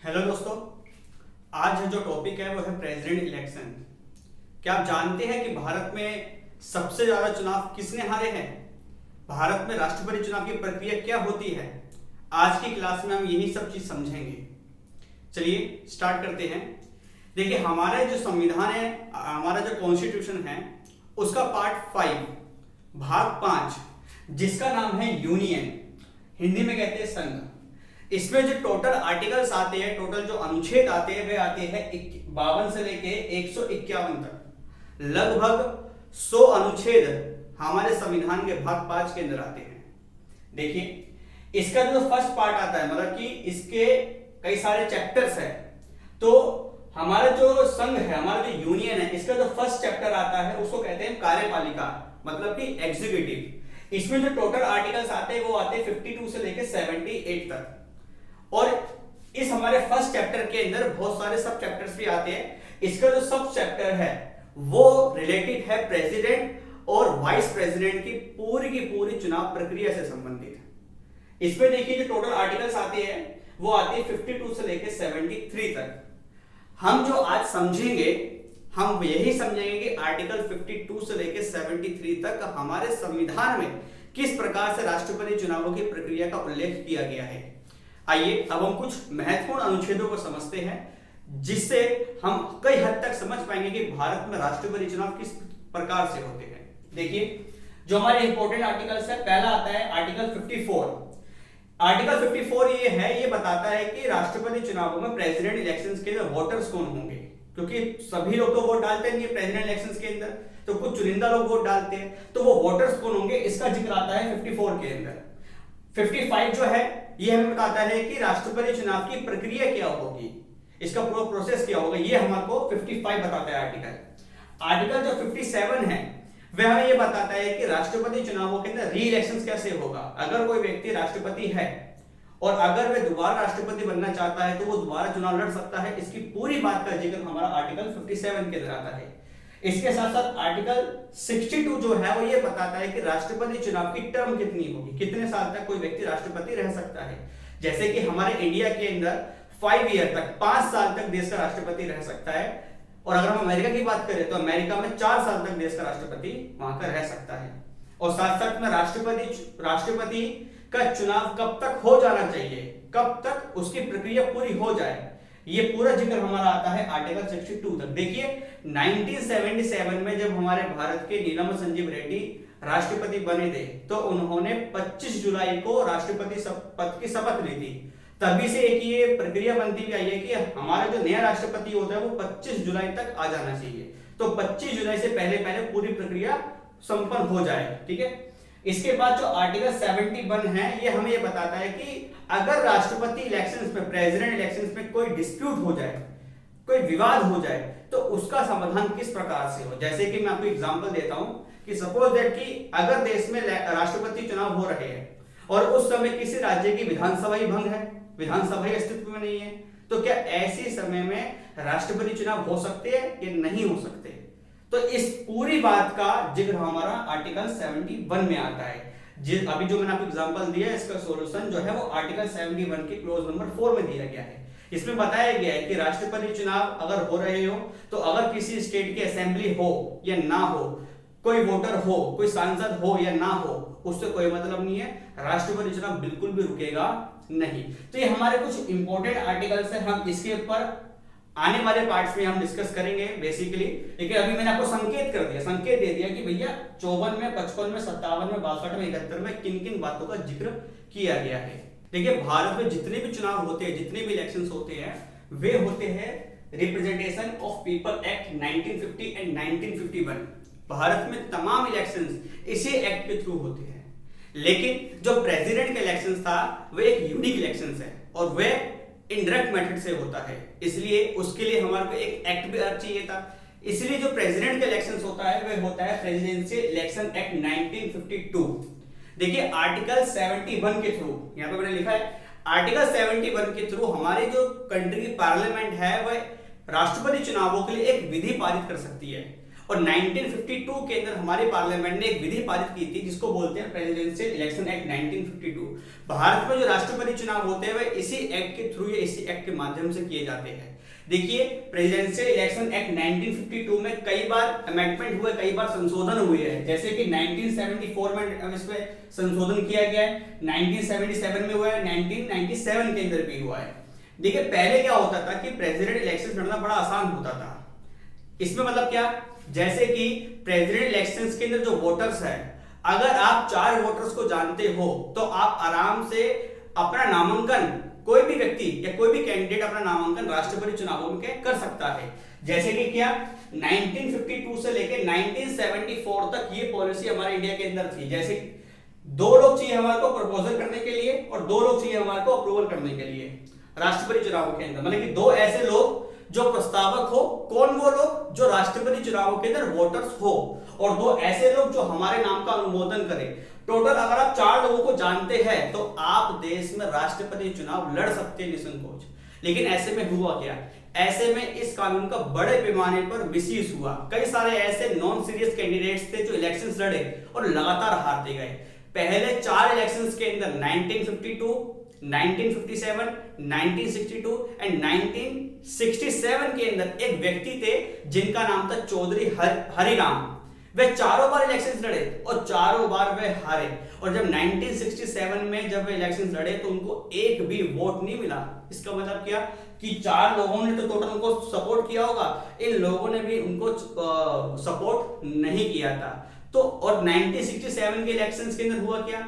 Hello दोस्तों, आज जो टॉपिक है वो है प्रेसिडेंट इलेक्शन। क्या आप जानते हैं कि भारत में सबसे ज्यादा चुनाव किसने हारे हैं? भारत में राष्ट्रपति चुनाव की प्रक्रिया क्या होती है? आज की क्लास में हम यही सब चीज समझेंगे। चलिए स्टार्ट करते हैं। देखिए, हमारा जो संविधान है, हमारा जो कॉन्स्टिट्यूशन है, उसका पार्ट 5 भाग 5 जिसका नाम है यूनियन, हिंदी में कहते हैं संघ। इसमें जो टोटल आर्टिकल्स आते हैं, टोटल जो अनुच्छेद आते हैं, वे आते हैं 52 से लेके 151 तक। लगभग 100 अनुच्छेद हमारे संविधान के भाग 5 के अंदर आते हैं। देखिए, इसका जो फर्स्ट पार्ट आता है, मतलब कि इसके कई सारे चैप्टर्स है। तो हमारा जो संघ है, हमारा जो यूनियन है, इसका जो फर्स्ट चैप्टर आता है उसको कहते हैं कार्यपालिका, मतलब कि एग्जीक्यूटिव। इसमें जो टोटल आर्टिकल्स आते हैं वो आते हैं 52 से लेके 78 तक। और इस हमारे फर्स्ट चैप्टर के अंदर बहुत सारे सब चैप्टर्स भी आते हैं। इसका जो सब चैप्टर है वो रिलेटेड है प्रेसिडेंट और वाइस प्रेसिडेंट की पूरी चुनाव प्रक्रिया से संबंधित है। इसमें देखिए जो टोटल आर्टिकल्स आते हैं वो आते हैं 52 से लेके 73 तक। हम जो आज समझेंगे, हम यही समझेंगे कि आर्टिकल 52 से लेके 73 तक हमारे संविधान में किस प्रकार से राष्ट्रपति चुनावों की प्रक्रिया का उल्लेख किया गया है। आइए अब हम कुछ महत्वपूर्ण अनुच्छेदों को समझते हैं, जिससे हम कई हद तक समझ पाएंगे कि भारत में राष्ट्रपति चुनाव किस प्रकार से होते हैं। देखिए, जो हमारे इंपॉर्टेंट आर्टिकल्स है, पहला आता है आर्टिकल 54। आर्टिकल 54 ये बताता है कि राष्ट्रपति चुनावों में प्रेसिडेंट इलेक्शंस के लिए वोटर्स कौन होंगे, क्योंकि सभी लोग तो वोट डालते नहीं प्रेसिडेंट इलेक्शंस के अंदर, तो कुछ चुनिंदा लोग वोट डालते हैं। तो वो वोटर्स कौन होंगे, इसका जिक्र आता है 54 के अंदर। 55 जो है ये हमें बताता है कि राष्ट्रपति चुनाव की प्रक्रिया क्या होगी, इसका पूरा प्रोसेस क्या होगा, ये हमको 55 बताता है आर्टिकल। आर्टिकल जो 57 है वह हमें ये बताता है कि राष्ट्रपति चुनावों के अंदर री इलेक्शन कैसे होगा। अगर कोई व्यक्ति राष्ट्रपति है और अगर वह दोबारा राष्ट्रपति बनना चाहता है तो वो दोबारा चुनाव लड़ सकता है। इसकी पूरी बात का जिक्र हमारा आर्टिकल 57 के अंदर आता है। इसके साथ साथ आर्टिकल 62 जो है वो ये बताता है कि राष्ट्रपति चुनाव की टर्म कितनी होगी, कितने साल तक कोई व्यक्ति राष्ट्रपति रह सकता है। जैसे कि हमारे इंडिया के अंदर 5 ईयर तक, 5 साल तक देश का राष्ट्रपति रह सकता है। और अगर हम अमेरिका की बात करें तो अमेरिका में 4 साल तक देश का राष्ट्रपति वहां का रह सकता है। और साथ साथ में राष्ट्रपति का चुनाव कब तक हो जाना चाहिए, कब तक उसकी प्रक्रिया पूरी हो जाए, ये पूरा जिक्र हमारा आता है आर्टिकल 62 तक। देखिए, 1977 में जब हमारे भारत के नीलम संजीव रेड्डी राष्ट्रपति बने थे तो उन्होंने 25 जुलाई को राष्ट्रपति पद की शपथ ली थी। तभी से एक ये प्रक्रिया बनती आई है कि हमारा जो नया राष्ट्रपति होता है वो 25 जुलाई तक आ जाना चाहिए। तो 25 जुलाई से पहले पहले पूरी प्रक्रिया संपन्न हो जाए। ठीक है, इसके बाद जो आर्टिकल 71 है ये हमें ये बताता है कि अगर राष्ट्रपति इलेक्शंस में, प्रेसिडेंट इलेक्शंस में कोई डिस्प्यूट हो जाए, कोई विवाद हो जाए, तो उसका समाधान किस प्रकार से हो। जैसे कि मैं आपको एग्जांपल देता हूं कि सपोज दैट कि अगर देश में राष्ट्रपति चुनाव हो रहे हैं और उस समय किसी राज्य की विधानसभा ही भंग है, विधानसभा ही अस्तित्व में नहीं है, तो क्या ऐसे समय में राष्ट्रपति चुनाव हो सकते हैं या नहीं हो सकते। तो इस पूरी बात का जिक्र हमारा आर्टिकल 71 में आता है। अभी जो मैंने आपको एग्जांपल दिया है, इसका सॉल्यूशन जो है वो आर्टिकल 71 के क्लॉज नंबर 4 में दिया गया है। इसमें बताया गया है कि राष्ट्रपति चुनाव अगर हो रहे हो तो अगर किसी स्टेट की असेंबली हो या ना हो, कोई वोटर हो, कोई सांसद हो या ना हो, उससे कोई मतलब नहीं है, राष्ट्रपति चुनाव बिल्कुल भी रुकेगा नहीं। तो ये हमारे कुछ इंपॉर्टेंट आर्टिकल्स है, हम इसके ऊपर आने वाले पार्ट्स में हम डिस्कस करेंगे बेसिकली। लेकिन अभी मैंने आपको संकेत कर दिया, संकेत दे दिया कि भैया 54 में, 55 में, 57 में, 62 में, 71 में किन किन बातों का जिक्र किया गया है। देखिए, भारत में जितने भी चुनाव होते हैं, जितने भी इलेक्शंस होते हैं, वे होते हैं representation of people act 1950 and 1951। Bharat में तमाम इलेक्शंस इसी एक्ट के थ्रू होते हैं। लेकिन जो प्रेसिडेंट का इलेक्शन था वह एक यूनिक इलेक्शन है और वह इनडायरेक्ट मेथड से होता है, इसलिए उसके लिए हमारे को एक एक्ट भी चाहिए था। इसलिए जो प्रेसिडेंट का इलेक्शन होता है वह होता है प्रेसिडेंशियल इलेक्शन एक्ट 1952। देखिए, आर्टिकल 71 के थ्रू, यहां पे मैंने लिखा है आर्टिकल 71 के थ्रू हमारी जो कंट्री की पार्लियामेंट है वह राष्ट्रपति चुनावों के लिए एक विधि पारित कर सकती है। और 1952 के अंदर हमारे पार्लियामेंट ने एक विधि पारित की थी जिसको बोलते हैं प्रेसिडेंशियल इलेक्शन एक्ट 1952। भारत में जो राष्ट्रपति चुनाव होते हैं वह इसी एक्ट के थ्रू या इसी एक्ट के माध्यम से किए जाते हैं। देखिए, प्रेसिडेंशियल इलेक्शन एक्ट 1952 में कई बार अमेंडमेंट हुए, कई बार संशोधन हुए हैं। जैसे कि 1974 में इसमें संशोधन किया गया है, 1977 में हुआ है, 1997 के अंदर भी हुआ है। देखिए, पहले क्या होता था कि प्रेसिडेंट इलेक्शन लड़ना बड़ा आसान होता था। इसमें मतलब क्या, जैसे कि प्रेसिडेंट इलेक्शंस के अंदर जो वोटर्स है, अगर आप 4 वोटर्स को जानते हो तो आप आराम से अपना नामांकन, कोई भी व्यक्ति या कोई भी कैंडिडेट अपना नामांकन राष्ट्रपति चुनावों में कर सकता है। जैसे कि क्या 1952 से लेकर 1974 तक ये पॉलिसी हमारे इंडिया के अंदर थी। जैसे 2 लोग चाहिए हमारे को प्रपोजल करने के लिए और 2 लोग चाहिए हमारे को अप्रूवल करने के लिए राष्ट्रपति चुनावों के अंदर, मतलब कि 2 ऐसे लोग जो प्रस्तावक हो। कौन वो लोग? जो राष्ट्रपति चुनावों के अंदर वोटर्स हो, और 2 ऐसे लोग जो हमारे नाम का अनुमोदन करें। टोटल अगर आप 4 लोगों को जानते हैं तो आप देश में राष्ट्रपति चुनाव लड़ सकते हैं निसंकोच। लेकिन ऐसे में हुआ क्या? ऐसे में इस कानून का बड़े पैमाने पर मिसयूज हुआ। कई सारे ऐसे नॉन सीरियस कैंडिडेट्स थे जो इलेक्शंस लड़े और लगातार हारते गए। पहले 4 इलेक्शंस के अंदर 1952, 1957, 1962 एंड 1967 के अंदर एक व्यक्ति थे जिनका नाम था चौधरी हरिराम। वे चारों बार इलेक्शंस लड़े और चारों बार वे हारे। और जब 1967 में जब वे इलेक्शंस लड़े तो उनको एक भी वोट नहीं मिला। इसका मतलब क्या कि 4 लोगों ने तो टोटल उनको सपोर्ट किया होगा, इन लोगों ने भी उनको सपोर्ट नहीं किया था। तो और 1967 के इलेक्शंस के अंदर हुआ क्या?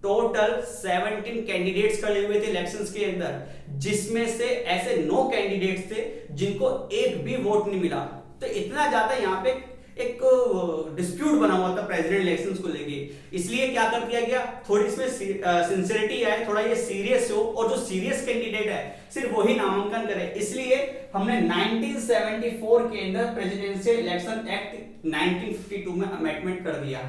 टोटल 17 कैंडिडेट्स खड़े हुए थे इलेक्शंस के अंदर, जिसमें से ऐसे 9 कैंडिडेट्स थे जिनको एक भी वोट नहीं मिला। तो इतना ज्यादा यहाँ पे एक डिस्प्यूट बना हुआ था प्रेसिडेंट इलेक्शंस को लेके। इसलिए क्या कर दिया गया, थोड़ी इसमें सिंसियरिटी आए, थोड़ा ये सीरियस हो, और जो सीरियस कैंडिडेट है सिर्फ वही नामांकन करे। इसलिए हमने 1974 के अंदर प्रेसिडेंशियल इलेक्शन एक्ट 1952 में अमेंडमेंट कर दिया।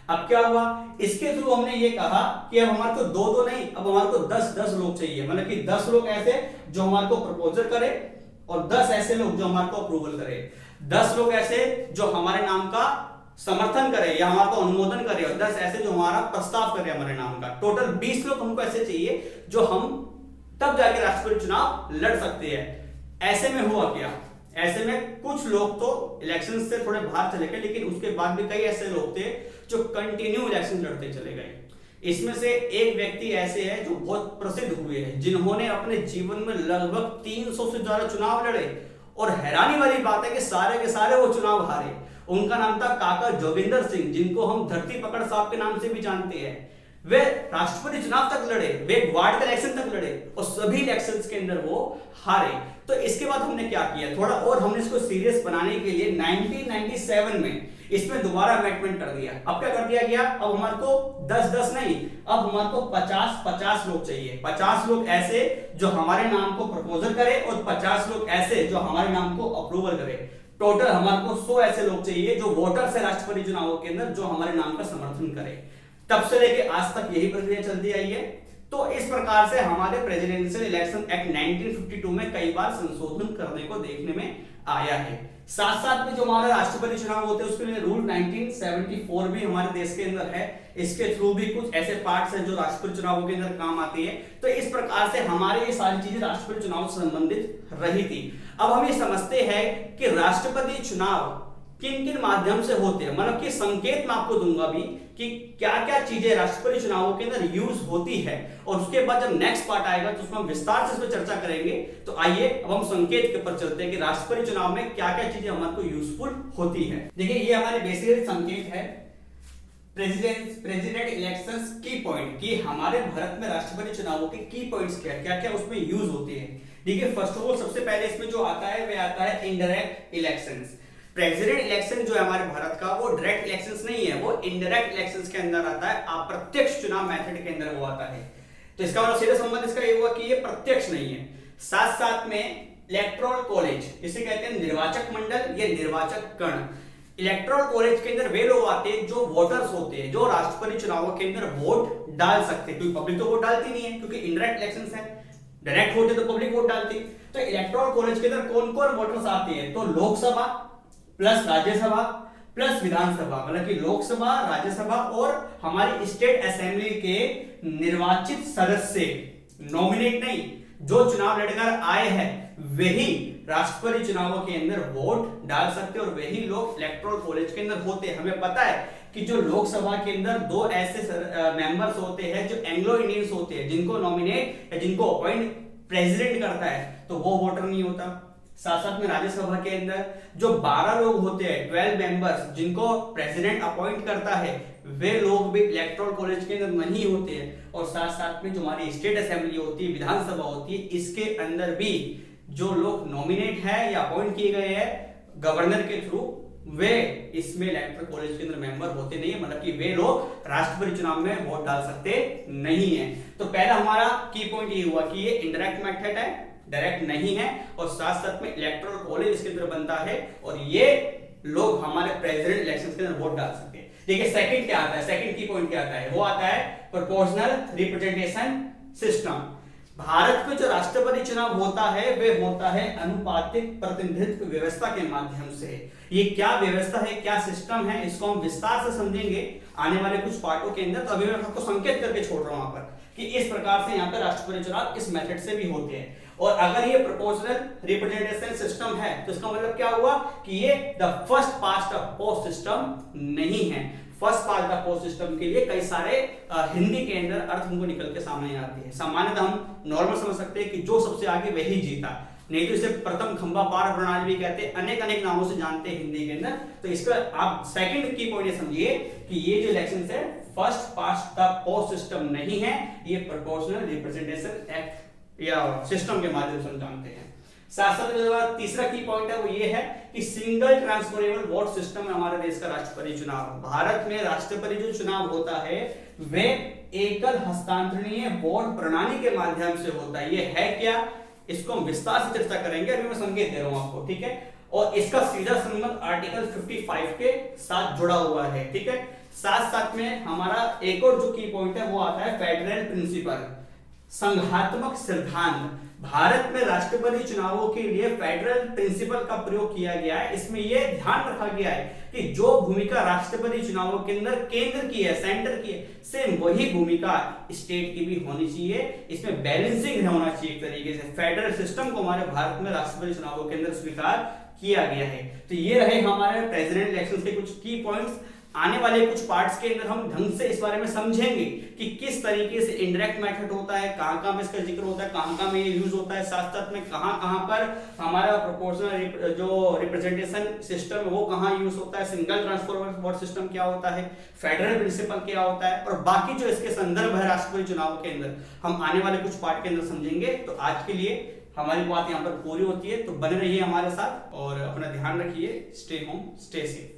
अब क्या हुआ, इसके थ्रू हमने ये कहा कि अब हमारे को 2 नहीं, अब हमारे को 10 लोग चाहिए। मतलब कि 10 लोग ऐसे जो हमारे को प्रपोजल करे और 10 ऐसे लोग जो हमारे को अप्रूवल करे। 10 लोग ऐसे जो हमारे नाम का समर्थन करे या हमारे को अनुमोदन करे, और 10 ऐसे जो हमारा प्रस्ताव करे हमारे नाम का। टोटल 20 लोग हमको ऐसे चाहिए जो हम तब जाके राष्ट्रपति चुनाव लड़ सकते हैं। ऐसे में हुआ क्या, ऐसे में कुछ लोग तो इलेक्शन से थोड़े बाहर चले गए, लेकिन उसके बाद भी कई ऐसे लोग थे जो कंटिन्यू इलेक्शन लड़ते चले गए। इसमें से एक व्यक्ति ऐसे हैं जो बहुत प्रसिद्ध हुए हैं, जिन्होंने अपने जीवन में लगभग 300 से ज्यादा चुनाव लड़े, और हैरानी वाली बात है कि सारे के सारे वो चुनाव हारे। उनका नाम था काका जोगिंदर सिंह, जिनको हम धरती पकड़ साहब के नाम से भी जानते हैं। वे राष्ट्रपति चुनाव तक लड़े, वे वार्ड का इलेक्शन तक लड़े, और सभी इलेक्शंस के अंदर वो हारे। तो इसके बाद हमने क्या किया, थोड़ा और हमने इसको सीरियस बनाने के लिए 1997 में इसमें दोबारा अमेंडमेंट कर दिया। अब क्या कर दिया गया, अब हमारे को 10 नहीं, अब हमारे को 50 लोग चाहिए। 50 लोग ऐसे जो हमारे नाम को प्रपोजल करे और 50 लोग ऐसे जो हमारे नाम को अप्रूवल करे। टोटल हमारे को 100 ऐसे लोग चाहिए जो वोटर्स है राष्ट्रपति चुनावों के अंदर, जो हमारे नाम का समर्थन करे। तब से लेके आज तक यही प्रक्रिया चलती आई है। तो इस प्रकार से हमारे प्रेसिडेंशियल इलेक्शन एक्ट 1952 में कई बार संशोधन करने को देखने में आया है। साथ साथ में जो हमारे राष्ट्रपति चुनाव होते हैं उसके लिए रूल 1974 भी हमारे देश के अंदर है। इसके थ्रू भी कुछ ऐसे पार्ट्स हैं जो राष्ट्रपति चुनावों के अंदर काम आती है। तो इस प्रकार से हमारे ये सारी चीजें राष्ट्रपति चुनाव से संबंधित रही थी। अब हम ये समझते हैं कि राष्ट्रपति चुनाव किन किन माध्यम से होते हैं, मतलब कि संकेत मैं आपको दूंगा भी कि क्या क्या चीजें राष्ट्रपति चुनावों के अंदर यूज होती है, और उसके बाद जब नेक्स्ट पार्ट आएगा तो उसमें हम विस्तार से इस पर चर्चा करेंगे। तो आइए अब हम संकेत के ऊपर चलते हैं कि राष्ट्रपति चुनाव में क्या क्या चीजें हमारे को यूजफुल होती है। देखिए, ये हमारे बेसिकली संकेत है प्रेसिडेंट इलेक्शंस की पॉइंट, कि हमारे भारत में राष्ट्रपति चुनावों के की पॉइंट्स क्या क्या उसमें यूज होते हैं। देखिए, फर्स्ट ऑफ ऑल सबसे पहले इसमें जो आता है वह आता है इनडायरेक्ट इलेक्शंस। प्रेसिडेंट इलेक्शन जो है हमारे भारत का, वो डायरेक्ट इलेक्शंस नहीं है, वो इनडायरेक्ट इलेक्शंस के अंदर आता है, अप्रत्यक्ष चुनाव मेथड के अंदर वो आता है। तो इसका मतलब सीधा संबंध इसका ये हुआ कि ये प्रत्यक्ष नहीं है। साथ साथ में इलेक्टोरल कॉलेज, इसे कहते हैं निर्वाचक मंडल या निर्वाचक गण। इलेक्टोरल कॉलेज के अंदर वे लोग आते हैं जो वोटर्स होते हैं, जो राष्ट्रपति चुनावों के अंदर वोट डाल सकते हैं, क्योंकि पब्लिक तो वोट डालती नहीं है, क्योंकि इनडायरेक्ट इलेक्शंस है। डायरेक्ट होते तो पब्लिक वोट डालती। तो इलेक्टोरल कॉलेज के अंदर कौन कौन वोटर्स आते हैं, तो लोकसभा प्लस राज्यसभा प्लस विधानसभा, मतलब कि लोकसभा, राज्यसभा और हमारी स्टेट असेंबली के निर्वाचित सदस्य, नॉमिनेट नहीं, जो चुनाव लड़कर आए हैं वही राष्ट्रपति चुनावों के अंदर वोट डाल सकते और वही लोग इलेक्टोरल कॉलेज के अंदर होते हैं। हमें पता है कि जो लोकसभा के अंदर दो ऐसे मेंबर्स होते हैं जो एंग्लो इंडियंस होते हैं, जिनको नॉमिनेट या जिनको अपॉइंट प्रेसिडेंट करता है, तो वो वोटर नहीं होता। साथ साथ में राज्यसभा के अंदर जो 12 लोग होते हैं, 12 मेंबर्स, जिनको प्रेसिडेंट अपॉइंट करता है, वे लोग भी इलेक्टोरल कॉलेज के अंदर नहीं होते हैं। और साथ साथ में जो हमारी स्टेट असेंबली होती है, विधानसभा होती है, इसके अंदर भी जो लोग नॉमिनेट है या अपॉइंट किए गए हैं गवर्नर के थ्रू, वे इसमें इलेक्टोरल कॉलेज के अंदर मेंबर होते नहीं है, मतलब कि वे लोग राष्ट्रपति चुनाव में वोट डाल सकते नहीं है। तो पहला हमारा की पॉइंट ये हुआ कि ये इनडायरेक्ट मेथड है, डायरेक्ट नहीं है, और साथ साथ में इलेक्टोरल कॉलेज इसके अंदर बनता है और ये लोग हमारे प्रेसिडेंट इलेक्शन के अंदर वोट डाल सकते हैं। देखिए सेकंड क्या आता है, सेकंड की पॉइंट क्या आता है, वो आता है प्रोपोर्शनल रिप्रेजेंटेशन सिस्टम। भारत में जो राष्ट्रपति चुनाव होता है वे होता है अनुपातिक प्रतिनिधित्व व्यवस्था के माध्यम से। ये क्या व्यवस्था है, क्या सिस्टम है, इसको हम विस्तार से समझेंगे आने वाले कुछ पार्टों के अंदर। तो अभी मैं आपको संकेत करके छोड़ रहा हूं यहाँ पर कि इस प्रकार से यहाँ पर राष्ट्रपति चुनाव इस मेथड से भी होते हैं। और अगर ये प्रोपोर्शनल रिप्रेजेंटेशन सिस्टम है तो इसका मतलब क्या हुआ कि ये the first past the post system नहीं है। First past the post system के लिए कई सारे हिंदी के अंदर अर्थ हमको निकल के सामने आते हैं। सामान्यतः हम नॉर्मल समझ सकते हैं कि जो सबसे आगे वही जीता, नहीं तो इसे प्रथम खंबा पार प्रणाली भी कहते हैं, अनेक अनेक नामों से जानते हैं हिंदी के अंदर। तो इसका आप सेकंड की पॉइंट समझिए कि ये जो इलेक्शन है first past the post system नहीं है, ये प्रोपोर्शनल रिप्रेजेंटेशन एक्ट या सिस्टम के माध्यम से हम जानते हैं। साथ साथ में तीसरा की पॉइंट है वो ये है कि सिंगल ट्रांसफरेबल वोट सिस्टम है हमारे देश का राष्ट्रपति चुनाव। भारत में राष्ट्रपति जो चुनाव होता है वे एकल हस्तांतरणीय वोट प्रणाली के माध्यम से होता है। ये है क्या, इसको हम विस्तार से चर्चा करेंगे, अभी मैं संकेत दे रहा हूं आपको, ठीक है। और इसका सीधा संबंध आर्टिकल 55 के साथ जुड़ा हुआ है, ठीक है। साथ साथ में हमारा एक और जो की पॉइंट है वो आता है फेडरल प्रिंसिपल, संघात्मक सिद्धांत। भारत में राष्ट्रपति चुनावों के लिए फेडरल प्रिंसिपल का प्रयोग किया गया है। इसमें यह ध्यान रखा गया है कि जो भूमिका राष्ट्रपति चुनावों के अंदर केंद्र की है, सेंटर की है, सेम वही भूमिका स्टेट की भी होनी चाहिए। इसमें बैलेंसिंग होना चाहिए एक तरीके से। फेडरल सिस्टम को हमारे भारत में राष्ट्रपति चुनावों के अंदर स्वीकार किया गया है। तो ये रहे हमारे प्रेसिडेंट इलेक्शन के कुछ की पॉइंट्स। आने वाले कुछ पार्ट्स के अंदर हम ढंग से इस बारे में समझेंगे कि किस तरीके से इनडायरेक्ट मेथड होता है, कहां-कहां में इसका जिक्र होता है, कहां-कहां में ये यूज होता है, साथ साथ में कहां-कहां पर हमारा प्रोपोर्शनल जो रिप्रेजेंटेशन सिस्टम है वो कहां यूज होता है, सिंगल ट्रांसफरेबल वोट सिस्टम क्या होता है, फेडरल प्रिंसिपल क्या होता है, और बाकी जो इसके संदर्भ है राष्ट्रपति चुनाव के अंदर हम आने वाले कुछ पार्ट के अंदर समझेंगे। तो आज के लिए हमारी बात यहाँ पर पूरी होती है। तो बने रहिए हमारे साथ और अपना ध्यान रखिए। Stay home, stay safe.